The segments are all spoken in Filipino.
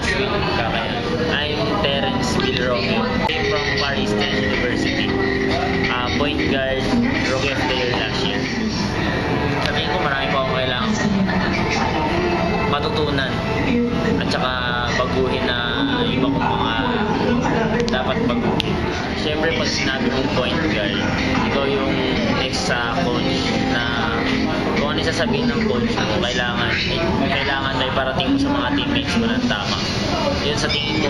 last week. Kakayan. I'm Terence Villaromeo. Came from Paris State University. Point guard, Rookie of the Year last year. Sa tingin ko marami pa akong kailangang matutunan at saka baguhin na iba kong mga dapat baguhin. Siyempre pag sinabi mong point guard, ikaw yung next sa coach na kung ano sasabihin ng coach mo, kailangan na iparating mo sa mga teammates mo ng tama. Yun sa tingin ko,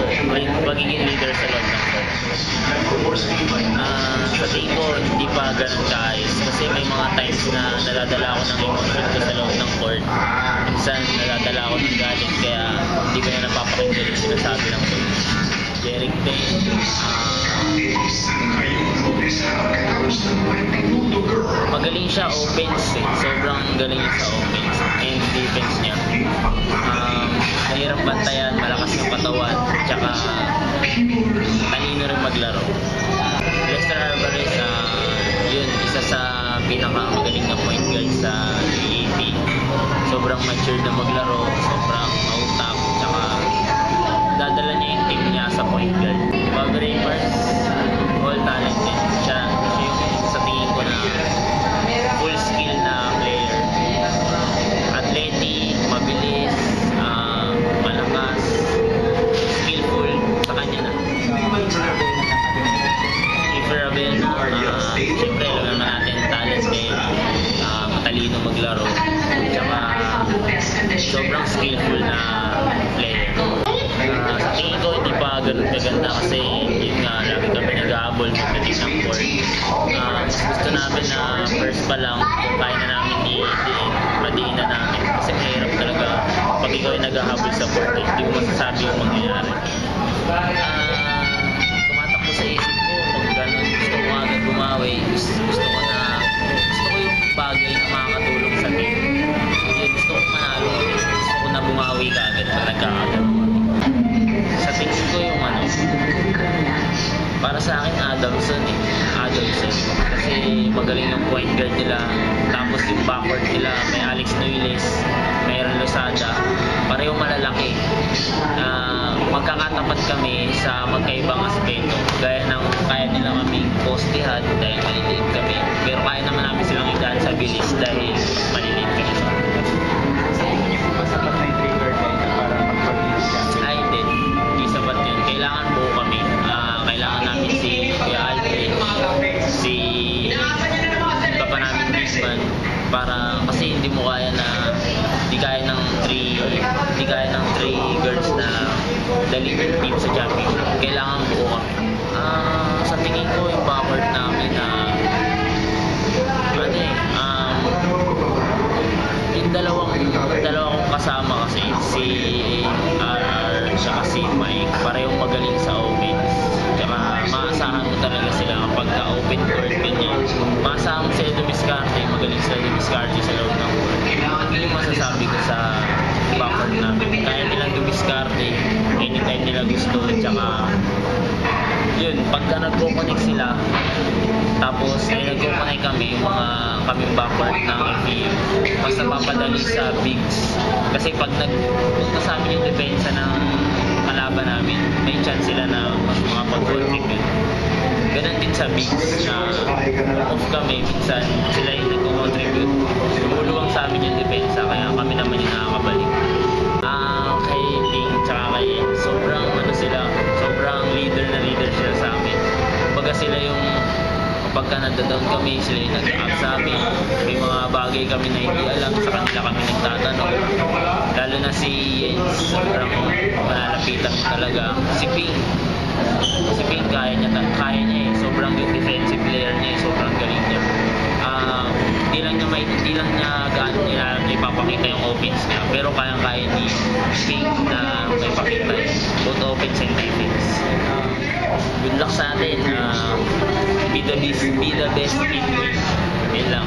magiging leader sa loob ng court. Sa tingin ko, hindi pa ganun kaayos kasi may mga times na naladala ako ng emotion ko sa loob ng court. Minsan naladala ako ng galit kaya hindi ko na napapakinggan yung sinasabi ng coach. Derek Payne, magaling siya offense eh. Sobrang galing niya sa offense and defense niya. Mahirap bantayan, malakas yung katawan, tsaka talino rin maglaro. Lester Alvarez, yun, isa sa pinakamagaling na point guard sa AAP. Sobrang mature na maglaro, sobrang mautak, tsaka dadala niya yung team niya sa point guard. Bobby Rayford, all talented. Siya yung sa tingin ko na full skill na player. Athletic, mabilis, malakas, skillful, sa kanya na. Iferabel, siyempre alam naman natin talented, matalino maglaro, tsaka sobrang skillful na player. Sa tingin ko hindi pa ganun kaganda kasi yun nga, lagi kami nag-aabol pagdating ng court. Gusto namin na first pa lang kung kaya na namin madiin na namin kasi mahirap talaga pag ikaw ay nag-ahabol sa court, hindi mo masasabi yung mangyayari. Tumatakbo sa isip ko pag ganun, gusto ko agad bumawi, gusto ko yung bagay na makakatulong sa team. Gusto ko manalo, gusto ko na bumawi ka agad pag nagkakagano. Sa tingin ko yung para sa akin Adamson kasi magaling yung point guard nila, tapos yung backcourt nila may Alex Noyles, mayroon Losada, parehong malalaki. Magkakatapat kami sa magkaibang aspeto, kaya nila kaming postehan dahil maliliit kami, pero kaya naman namin silang igaan sa bilis dahil maliliit kami. Hindi po ba sapat na yung trigger kayo para magpabilis ka? Ay, hindi sapat yun. Kailangan buo kami. Kailangan namin si Kuya Alfred, si Papa namin Bigman, para kasi hindi kaya ng 3 girls na daling team sa championship. Kailangan buo kami. Sa tingin ko yung backcourt namin yung dalawang kasama kasi si RR saka si Mike, parehong magaling sa offense. Tsaka maasahan mo talaga sila kapag ka-open court ganyan. Maasahan mo sila dumiskarte, magaling sila dumiskarte sa loob ng court. Yun yung masasabi ko sa backcourt namin. Kaya nilang dumiskarte anytime nila gusto. Tsaka yun, pagka nagko-connect sila, tapos nagko-connect kami, kaming backcourt ng FEU, mas napapadali sa bigs. Kasi pag nagpunta sa amin yung depensa ng kalaban namin, may chance sila na mas makapag-contribute. Ganun din sa bigs na off kami, minsan sila yung nagko-contribute. Lumuluwang sa amin yung depensa, kaya kami naman yung nakakabalik. Kay Ling tsaka kay sobrang leader sila sa amin. Kumbaga sila yung pagka nagda-down kami, sila yung nag-up sa amin. May mga bagay kami na hindi alam, sa kanila kami nagtatanong. Lalo na si Jens, sobrang malalapitan talaga. Si Ping kaya niya eh. Sobrang yung defensive player niya eh. Sobrang galing niya. Hindi lang niya gaano niya ipapakita yung offense niya, pero kayang-kaya ni Ping na may pakita both offense and defense. Good luck sa atin. Be the best team. Yun lang.